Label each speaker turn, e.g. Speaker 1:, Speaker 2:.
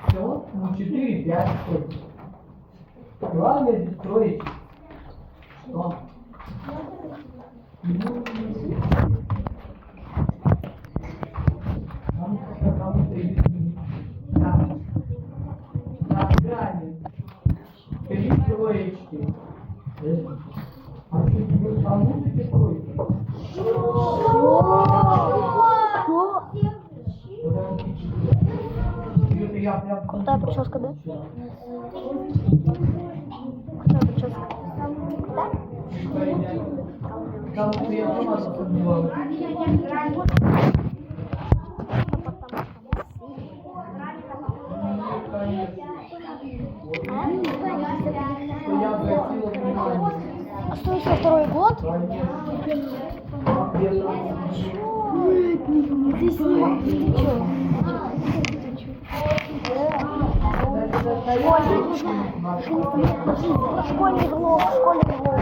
Speaker 1: Все, ну 4-5 сколько. Главное строить. Что? Кому-то идет. На грани. 3 троечки. А что тебе по музыке тройки?
Speaker 2: Крутая прическа, да? Крутая прическа. Да?
Speaker 1: Там я сама засомневалась. Я обратила внимание.
Speaker 2: А что еще второй год? Здесь нет. Ты чё? Школьный влог, школьный влог.